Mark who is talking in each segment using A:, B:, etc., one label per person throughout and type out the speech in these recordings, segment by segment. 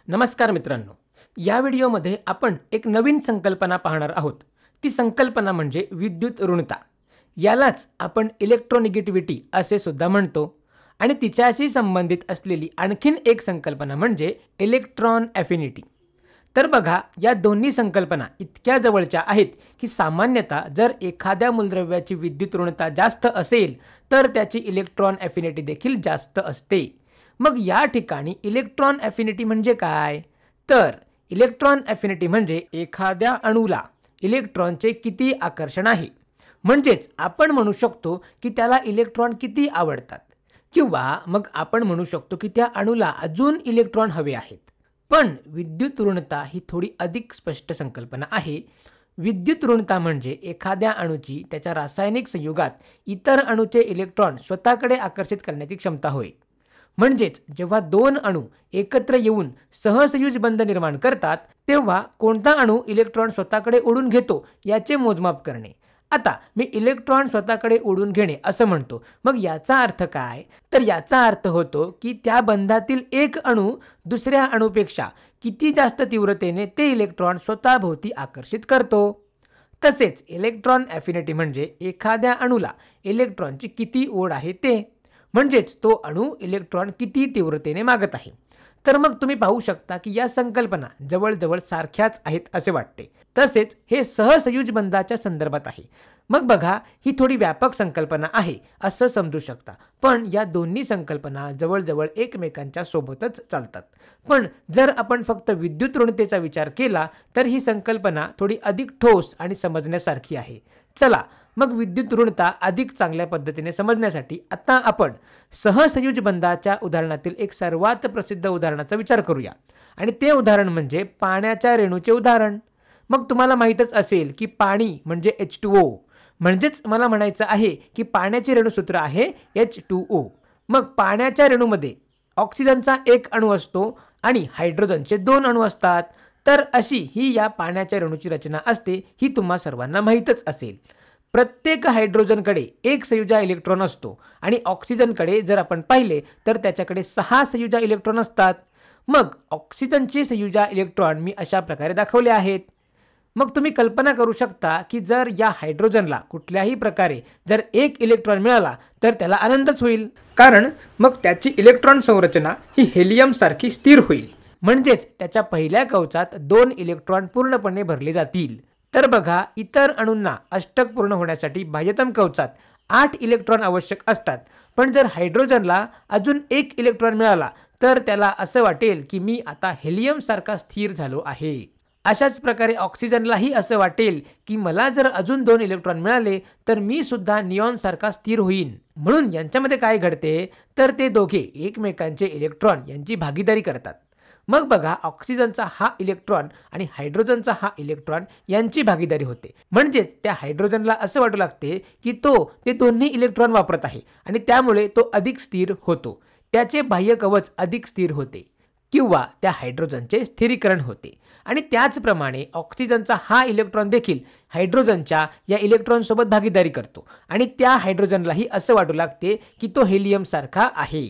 A: नमस्कार मित्रांनो, या व्हिडिओमध्ये आपण एक नवीन संकल्पना पाहणार आहोत। ती संकल्पना म्हणजे विद्युत ऋणता। यालाच आपण इलेक्ट्रोनिगेटिव्हिटी असे सुद्धा म्हणतो आणि तिच्याशी संबंधित असलेली आणखीन एक संकल्पना म्हणजे इलेक्ट्रॉन अफिनिटी। तर बघा, या दोन्ही संकल्पना इतक्या जवळच्या आहेत की सामान्यतः जर एखाद्या मूलद्रव्याची विद्युत ऋणता जास्त असेल तर त्याची इलेक्ट्रॉन अफिनिटी देखील जास्त असते। मग या ठिकाणी इलेक्ट्रॉन अफिनिटी म्हणजे काय? तर इलेक्ट्रॉन अफिनिटी म्हणजे एखाद्या अणूला इलेक्ट्रॉनचे किती आकर्षण आहे। म्हणजेच आपण म्हणू शकतो की त्याला इलेक्ट्रॉन किती आवडतात, किंवा मग आपण म्हणू शकतो की त्या अणूला अजून इलेक्ट्रॉन हवे आहेत। पण विद्युत ऋणता ही थोडी अधिक स्पष्ट संकल्पना आहे। विद्युत ऋणता म्हणजे एखाद्या अणूची त्याच्या रासायनिक संयुगात इतर अणूचे इलेक्ट्रॉन स्वतःकडे आकर्षित करण्याची क्षमता होय। म्हणजेच जेव्हा दोन अणू एकत्र येऊन सहसंयुज बंध निर्माण करतात तेव्हा कोणता अणू इलेक्ट्रॉन स्वतःकडे ओढून घेतो याचे मोजमाप करणे। आता मी इलेक्ट्रॉन स्वतःकडे ओढून घेणे असं म्हणतो, मग याचा अर्थ काय? तर याचा अर्थ होतो की त्या बंधातील एक अणू दुसऱ्या अणूपेक्षा किती जास्त तीव्रतेने ते इलेक्ट्रॉन स्वतःभोवती आकर्षित करतो। तसेच इलेक्ट्रॉन अफिनिटी म्हणजे एखाद्या अणूला इलेक्ट्रॉनची किती ओढ आहे ते, म्हणजेच तो अणू इलेक्ट्रॉन किती तीव्रतेने मागत आहे। तर मग तुम्ही पाहू शकता की या संकल्पना जवळजवळ सारख्याच आहेत असे वाटते। तसेच हे सहसंयुज बंधाच्या संदर्भात आहे। मग बघा, ही थोडी व्यापक संकल्पना आहे असं समजू शकता, पण या दोन्ही संकल्पना जवळजवळ एकमेकांच्या सोबतच चालतात। पण जर आपण फक्त विद्युत ऋणतेचा विचार केला तर ही संकल्पना थोडी अधिक ठोस आणि समजण्यासारखी आहे। चला मग विद्युत ऋणता अधिक चांगल्या पद्धतीने समजण्यासाठी आता आपण सहसंयुज बंधाच्या उदाहरणातील एक सर्वात प्रसिद्ध उदाहरणाचा विचार करूया, आणि ते उदाहरण म्हणजे पाण्याच्या रेणूचे उदाहरण। मग तुम्हाला माहीतच असेल की पाणी म्हणजे H2O, म्हणजेच मला म्हणायचं आहे की पाण्याचे रेणूसूत्र आहे H2O। मग पाण्याच्या रेणूमध्ये ऑक्सिजनचा एक अणू असतो आणि हायड्रोजनचे दोन अणू असतात। तर अशी ही या पाण्याच्या रेणूची रचना असते, ही तुम्हा सर्वांना माहीतच असेल। प्रत्येक हायड्रोजनकडे एक संयुजा इलेक्ट्रॉन असतो आणि ऑक्सिजनकडे जर आपण पाहिले तर त्याच्याकडे 6 संयुजा इलेक्ट्रॉन असतात। मग ऑक्सिजनचे संयुजा इलेक्ट्रॉन मी अशा प्रकारे दाखवले आहेत। मग तुम्ही कल्पना करू शकता की जर या हायड्रोजनला कुठल्याही प्रकारे जर एक इलेक्ट्रॉन मिळाला तर त्याला आनंदच होईल, कारण मग त्याची इलेक्ट्रॉन संरचना ही हेलियम सारखी स्थिर होईल। म्हणजेच त्याच्या पहिल्या कवचात 2 इलेक्ट्रॉन पूर्णपणे भरले जातील। तर बघा, इतर अणूंना अष्टक पूर्ण होण्यासाठी बाह्यतम कवचात 8 इलेक्ट्रॉन आवश्यक असतात, पण जर हायड्रोजनला अजून एक इलेक्ट्रॉन मिळाला तर त्याला असं वाटेल की मी आता हेलियम सारखा स्थिर झालो आहे। अशाच प्रकारे ऑक्सिजनलाही असं वाटेल की मला जर अजून 2 इलेक्ट्रॉन मिळाले तर मी सुद्धा निऑन सारखा स्थिर होईन। म्हणून यांच्यामध्ये काय घडते तर ते दोघे एकमेकांचे इलेक्ट्रॉन यांची भागीदारी करतात। मग बघा, ऑक्सिजनचा हा इलेक्ट्रॉन आणि हायड्रोजनचा हा इलेक्ट्रॉन यांची भागीदारी होते। म्हणजेच त्या हायड्रोजनला असं वाटू लागते की ते दोन्ही इलेक्ट्रॉन वापरत आहे आणि त्यामुळे तो अधिक स्थिर होतो। त्याचे बाह्य कवच अधिक स्थिर होते किंवा त्या हायड्रोजनचे स्थिरीकरण होते। आणि त्याचप्रमाणे ऑक्सिजनचा हा इलेक्ट्रॉन देखील हायड्रोजनच्या या इलेक्ट्रॉन सोबत भागीदारी करतो आणि त्या हायड्रोजनलाही असं वाटू लागते की तो हेलियम सारखा आहे।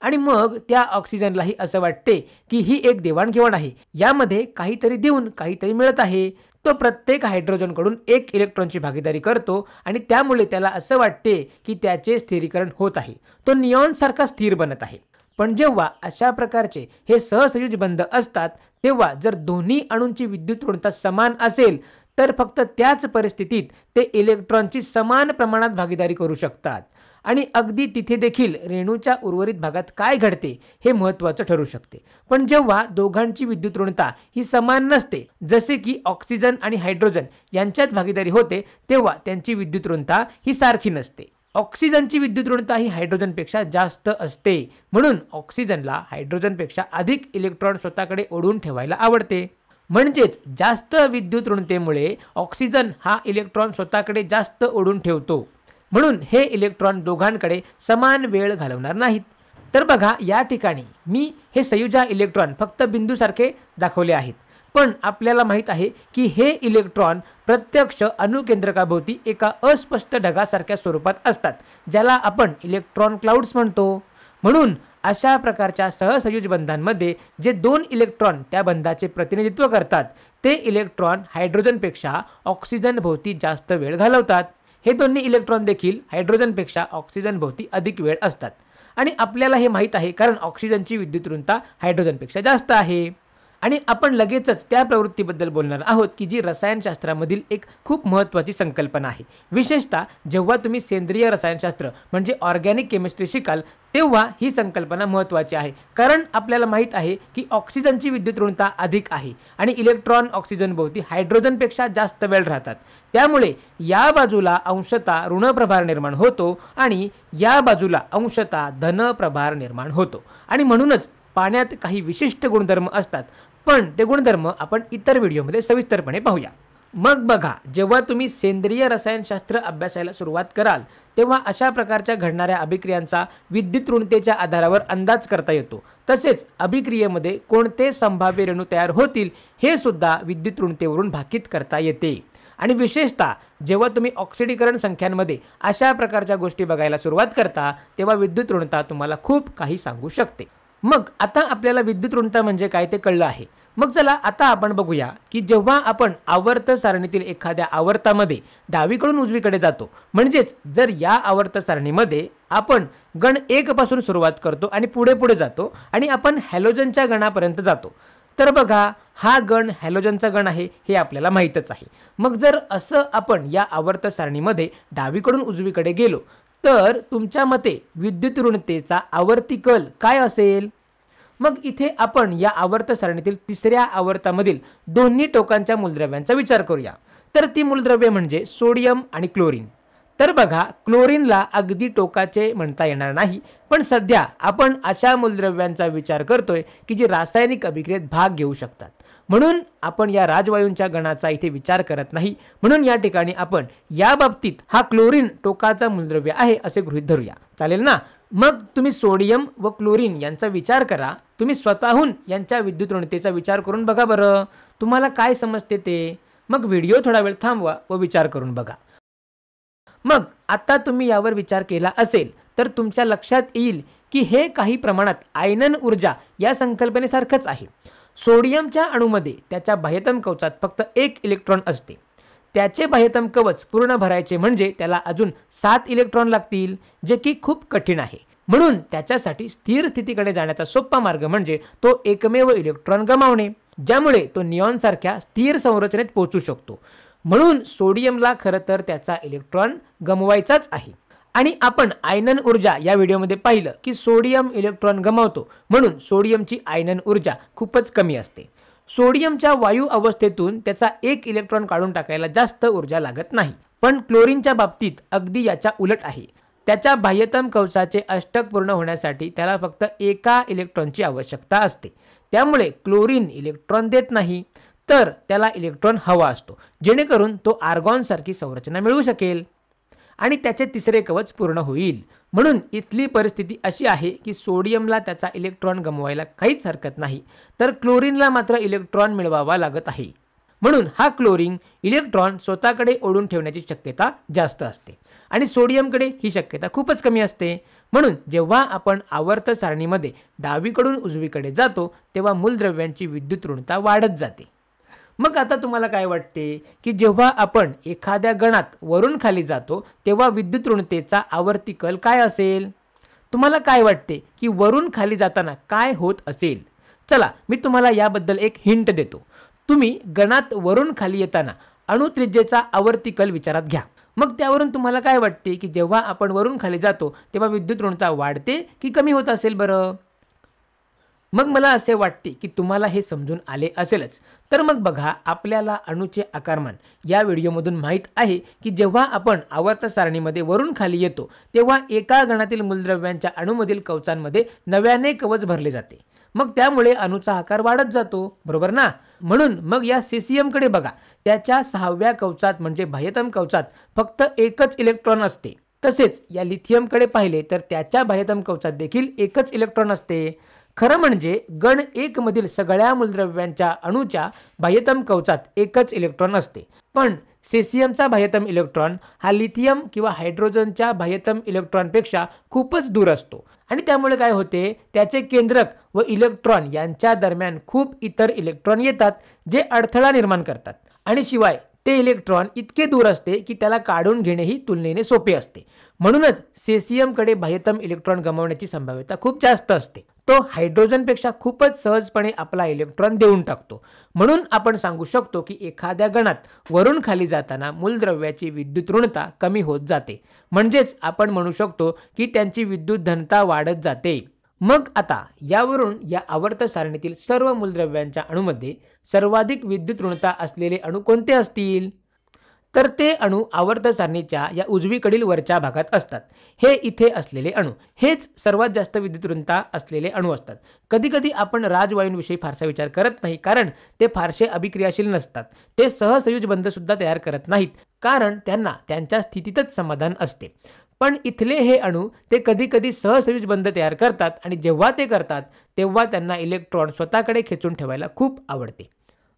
A: आणि मग त्या ऑक्सिजनलाही असं वाटते की ही एक देवाणघेवाण आहे, यामध्ये काहीतरी देऊन काहीतरी मिळत आहे। तो प्रत्येक हायड्रोजनकडून एक इलेक्ट्रॉनची भागीदारी करतो आणि त्यामुळे त्याला असं वाटते की त्याचे स्थिरीकरण होत आहे, तो निऑन सारखा स्थिर बनत आहे। पण जेव्हा अशा प्रकारचे हे सहसंयुज बंध असतात तेव्हा जर दोन्ही अणूंची विद्युत ऋणता समान असेल तर फक्त त्याच परिस्थितीत ते इलेक्ट्रॉनची समान प्रमाणात भागीदारी करू शकतात। आणि अगदी तिथे देखील रेणूच्या उर्वरित भागात काय घडते हे महत्त्वाचं ठरू शकते। पण जेव्हा दोघांची विद्युत ऋणता ही समान नसते, जसे की ऑक्सिजन आणि हायड्रोजन यांच्यात भागीदारी होते, तेव्हा त्यांची विद्युत ऋणता ही सारखी नसते। ऑक्सिजनची विद्युत ऋणता ही हायड्रोजनपेक्षा जास्त असते, म्हणून ऑक्सिजनला हायड्रोजनपेक्षा अधिक इलेक्ट्रॉन स्वतःकडे ओढून ठेवायला आवडते। म्हणजेच जास्त विद्युत ऋणतेमुळे ऑक्सिजन हा इलेक्ट्रॉन स्वतःकडे जास्त ओढून ठेवतो, म्हणून हे इलेक्ट्रॉन दोघांकडे समान वेळ घालवणार नाहीत। तर बघा, या ठिकाणी मी हे संयुजा इलेक्ट्रॉन फक्त बिंदूसारखे दाखवले आहेत, पण आपल्याला माहित आहे की हे इलेक्ट्रॉन प्रत्यक्ष अणुकेंद्रकाभोवती एका अस्पष्ट ढगासारख्या स्वरूपात असतात, ज्याला आपण इलेक्ट्रॉन क्लाउड्स म्हणतो। म्हणून अशा प्रकारच्या सहसंयोजी बंधांमध्ये जे 2 इलेक्ट्रॉन त्या बंधाचे प्रतिनिधित्व करतात ते इलेक्ट्रॉन हायड्रोजनपेक्षा ऑक्सिजन भोवती जास्त वेळ घालवतात. हे दोन्ही इलेक्ट्रॉन देखील हायड्रोजनपेक्षा ऑक्सिजन भोवती अधिक वेळ असतात आणि आपल्याला हे माहीत आहे कारण ऑक्सिजनची विद्युत ऋणता हायड्रोजनपेक्षा जास्त आहे. आणि आपण लगेचच त्या प्रवृत्तीबद्दल बोलणार आहोत की जी रसायनशास्त्रामधील एक खूप महत्त्वाची संकल्पना आहे. विशेषतः जेव्हा तुम्ही सेंद्रिय रसायनशास्त्र म्हणजे ऑर्गॅनिक केमिस्ट्री शिकाल तेव्हा ही संकल्पना महत्त्वाची आहे. कारण आपल्याला माहीत आहे की ऑक्सिजनची विद्युत ऋणता अधिक आहे आणि इलेक्ट्रॉन ऑक्सिजन भोवती हायड्रोजनपेक्षा जास्त वेळ राहतात. त्यामुळे या बाजूला अंशतः ऋण प्रभार निर्माण होतो आणि या बाजूला अंशतः धन प्रभार निर्माण होतो. आणि म्हणूनच पाण्यात काही विशिष्ट गुणधर्म असतात, पण ते गुणधर्म आपण इतर व्हिडिओमध्ये सविस्तरपणे पाहूया. मग बघा, जेव्हा तुम्ही सेंद्रिय रसायनशास्त्र अभ्यासायला सुरुवात कराल तेव्हा अशा प्रकारच्या घडणाऱ्या अभिक्रियांचा विद्युत ऋणतेच्या आधारावर अंदाज करता येतो. तसेच अभिक्रियेमध्ये कोणते संभाव्य रेणू तयार होतील हे सुद्धा विद्युत ऋणतेवरून भाकीत करता येते. आणि विशेषतः जेव्हा तुम्ही ऑक्सिडीकरण संख्यांमध्ये अशा प्रकारच्या गोष्टी बघायला सुरुवात करता तेव्हा विद्युत ऋणता तुम्हाला खूप काही सांगू शकते. मग आता आपल्याला विद्युत ऋणता म्हणजे काय ते कळलं आहे. मग चला आता आपण बघूया की जेव्हा आपण आवर्त सारणीतील एखाद्या आवर्तामध्ये डावीकडून उजवीकडे जातो, म्हणजेच जर या आवर्त सारणीमध्ये आपण गण 1 पासून सुरुवात करतो आणि पुढे पुढे जातो आणि आपण हॅलोजनच्या गणापर्यंत जातो, तर बघा हा गण हॅलोजनचा गण आहे हे आपल्याला माहीतच आहे. मग जर असं आपण या आवर्त सारणीमध्ये डावीकडून उजवीकडे गेलो तर तुमच्या मते विद्युत ऋणतेचा आवर्ती कल काय असेल? मग इथे आपण या आवर्त सारणीतील तिसऱ्या आवर्तामधील दोन्ही टोकांच्या मूलद्रव्यांचा विचार करूया. तर ती मूलद्रव्ये म्हणजे सोडियम आणि क्लोरीन. तर बघा, क्लोरीनला अगदी टोकाचे म्हणता येणार नाही, पण सध्या आपण अशा मूलद्रव्यांचा विचार करतोय की जी रासायनिक अभिक्रियेत भाग घेऊ शकतात. म्हणून आपण या राजवायूंच्या गणाचा इथे विचार करत नाही. म्हणून या ठिकाणी आपण या बाबतीत हा क्लोरीन टोकाचा मूलद्रव्य आहे असे गृहीत धरूया. चालेल ना? मग तुम्ही सोडियम व क्लोरीन यांचा विचार करा. तुम्ही स्वतःहून यांच्या विद्युत ऋणतेचा विचार करून बघा बरं, तुम्हाला काय समजते ते. मग व्हिडिओ थोडा वेळ थांबवा व विचार करून बघा. मग आता तुम्ही यावर विचार केला असेल तर तुमच्या लक्षात येईल की हे काही प्रमाणात आयनन ऊर्जा या संकल्पनेसारखंच आहे. सोडियमच्या अणूमध्ये त्याच्या बाह्यतम कवचात फक्त 1 इलेक्ट्रॉन असते. त्याचे बाह्यतम कवच पूर्ण भरायचे म्हणजे त्याला अजून 7 इलेक्ट्रॉन लागतील, जे की खूप कठीण आहे. म्हणून त्याच्यासाठी स्थिर स्थितीकडे जाण्याचा सोपा मार्ग म्हणजे तो एकमेव इलेक्ट्रॉन गमावणे, ज्यामुळे तो निऑन सारख्या स्थिर संरचनेत पोहोचू शकतो. म्हणून सोडियमला खरं तर त्याचा इलेक्ट्रॉन गमवायचाच आहे. आणि आपण आयनन ऊर्जा या व्हिडिओमध्ये पाहिलं की सोडियम इलेक्ट्रॉन गमावतो, म्हणून सोडियमची आयनन ऊर्जा खूपच कमी असते. सोडियमच्या वायू अवस्थेतून त्याचा 1 इलेक्ट्रॉन काढून टाकायला जास्त ऊर्जा लागत नाही. पण क्लोरीनच्या बाबतीत अगदी याच्या उलट आहे. त्याच्या बाह्यतम कवचाचे अष्टक पूर्ण होण्यासाठी त्याला फक्त 1 इलेक्ट्रॉनची आवश्यकता असते. त्यामुळे क्लोरीन इलेक्ट्रॉन देत नाही, तर त्याला इलेक्ट्रॉन हवा असतो, जेणेकरून तो आर्गॉन सारखी संरचना मिळवू शकेल आणि त्याचे तिसरे कवच पूर्ण होईल. म्हणून इथली परिस्थिती अशी आहे की सोडियमला त्याचा इलेक्ट्रॉन गमवायला काहीच हरकत नाही, तर क्लोरीनला मात्र इलेक्ट्रॉन मिळवावा लागत आहे. म्हणून हा क्लोरीन इलेक्ट्रॉन स्वतःकडे ओढून ठेवण्याची शक्यता जास्त असते आणि सोडियमकडे ही शक्यता खूपच कमी असते. म्हणून जेव्हा आपण आवर्त सारणीमध्ये डावीकडून उजवीकडे जातो तेव्हा मूलद्रव्यांची विद्युत ऋणता वाढत जाते. मग आता तुम्हाला काय वाटते की जेव्हा आपण एखाद्या गणात वरून खाली जातो तेव्हा विद्युत ऋणतेचा आवर्ती कल काय असेल? तुम्हाला काय वाटते की वरून खाली जाताना काय होत असेल? चला मी तुम्हाला याबद्दल एक हिंट देतो. तुम्ही गणात वरून खाली येताना अणुत्रिज्येचा आवर्ती कल विचारात घ्या. मग त्यावरून तुम्हाला काय वाटते की जेव्हा आपण वरून खाली जातो तेव्हा विद्युत ऋणता वाढते की कमी होत असेल बरं? मग मला असे वाटते की तुम्हाला हे समजून आले असेलच. तर मग बघा, आपल्याला अणूचे आकारमान या व्हिडिओमधून माहीत आहे की जेव्हा आपण आवर्त सारणीमध्ये वरून खाली येतो तेव्हा एका गणातील मूलद्रव्यांच्या अणूमधील कवचांमध्ये नव्याने कवच भरले जाते. मग त्यामुळे अणूचा आकार वाढत जातो, बरोबर ना? म्हणून मग या सीसियमकडे बघा, त्याच्या 6व्या कवचात म्हणजे बाह्यतम कवचात फक्त 1च इलेक्ट्रॉन असते. तसेच या लिथियमकडे पाहिले तर त्याच्या बाह्यतम कवचात देखील 1च इलेक्ट्रॉन असते. खरं म्हणजे गण 1 मधील सगळ्या मूलद्रव्यांच्या अणूच्या बाह्यतम कवचात 1च इलेक्ट्रॉन असते. पण सेसियमचा बाह्यतम इलेक्ट्रॉन हा लिथियम किंवा हायड्रोजनच्या बाह्यतम इलेक्ट्रॉनपेक्षा खूपच दूर असतो आणि त्यामुळे काय होते, त्याचे केंद्रक व इलेक्ट्रॉन यांच्या दरम्यान खूप इतर इलेक्ट्रॉन येतात जे अडथळा निर्माण करतात आणि शिवाय ते इलेक्ट्रॉन इतके दूर असते की त्याला काढून घेणेही तुलनेने सोपे असते. म्हणूनच सेसियमकडे बाह्यतम इलेक्ट्रॉन गमावण्याची संभाव्यता खूप जास्त असते. तो हायड्रोजनपेक्षा खूपच सहजपणे आपला इलेक्ट्रॉन देऊन टाकतो. म्हणून आपण सांगू शकतो की एखाद्या गणात वरून खाली जाताना मूलद्रव्याची विद्युत ऋणता कमी होत जाते. म्हणजेच आपण म्हणू शकतो की त्यांची विद्युत धनता वाढत जाते. मग आता यावरून या आवर्त सारणीतील सर्व मूलद्रव्यांच्या अणूमध्ये सर्वाधिक विद्युत ऋणता असलेले अणू कोणते असतील? तर ते अणू आवर्त सारणीच्या या उजवीकडील वरच्या भागात असतात. हे इथे असलेले अणू हेच सर्वात जास्त विद्युत ऋणता असलेले अणू असतात. कधी कधी आपण राजवायूंविषयी फारसा विचार करत नाही, कारण ते फारसे अभिक्रियाशील नसतात. ते सहसंयुज बंध सुद्धा तयार करत नाहीत, कारण त्यांना त्यांच्या स्थितीतच समाधान असते. पण इथले हे अणू ते कधी कधी सहसंयुज बंध तयार करतात आणि जेव्हा ते करतात तेव्हा त्यांना इलेक्ट्रॉन स्वतःकडे खेचून ठेवायला खूप आवडते.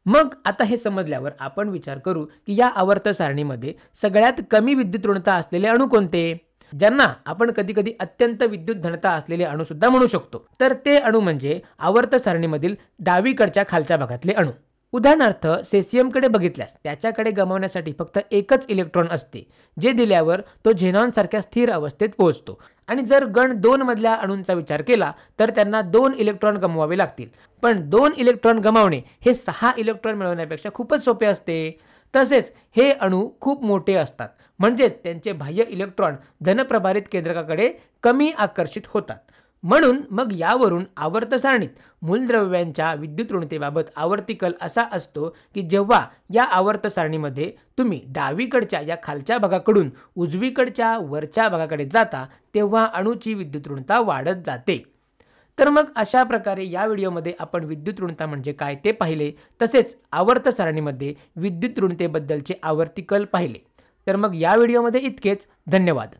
A: मग आता हे समजल्यावर आपण विचार करू की या आवर्त सारणीमध्ये सगळ्यात कमी विद्युत ऋणता असलेले अणू कोणते, ज्यांना आपण कधी कधी अत्यंत विद्युत धनता असलेले अणू सुद्धा म्हणू शकतो. तर ते अणू म्हणजे आवर्त सारणीमधील डावीकडच्या खालच्या भागातले अणू. उदाहरणार्थ सेसियमकडे बघितल्यास त्याच्याकडे गमावण्यासाठी फक्त एकच इलेक्ट्रॉन असते, जे दिल्यावर तो झेनॉन सारख्या स्थिर अवस्थेत पोहोचतो. आणि जर गण 2 मधल्या अणूंचा विचार केला तर त्यांना 2 इलेक्ट्रॉन गमवावे लागतील. पण 2 इलेक्ट्रॉन गमावणे हे 6 इलेक्ट्रॉन मिळवण्यापेक्षा खूपच सोपे असते. तसेच हे अणू खूप मोठे असतात, म्हणजे त्यांचे बाह्य इलेक्ट्रॉन धनप्रभारित केंद्रकाकडे कमी आकर्षित होतात. म्हणून मग यावरून आवर्त सारणीत मूलद्रव्यांच्या विद्युत ऋणतेबाबत आवर्ती कल असा असतो की जेव्हा या आवर्त सारणीमध्ये तुम्ही डावीकडच्या या खालच्या भागाकडून उजवीकडच्या वरच्या भागाकडे जाता तेव्हा अणूची विद्युत ऋणता वाढत जाते. तर मग अशा प्रकारे या व्हिडिओमध्ये आपण विद्युत ऋणता म्हणजे काय ते पाहिले, तसेच आवर्त सारणीमध्ये विद्युत ऋणतेबद्दलचे आवर्ती कल पाहिले. तर मग या व्हिडिओमध्ये इतकेच. धन्यवाद.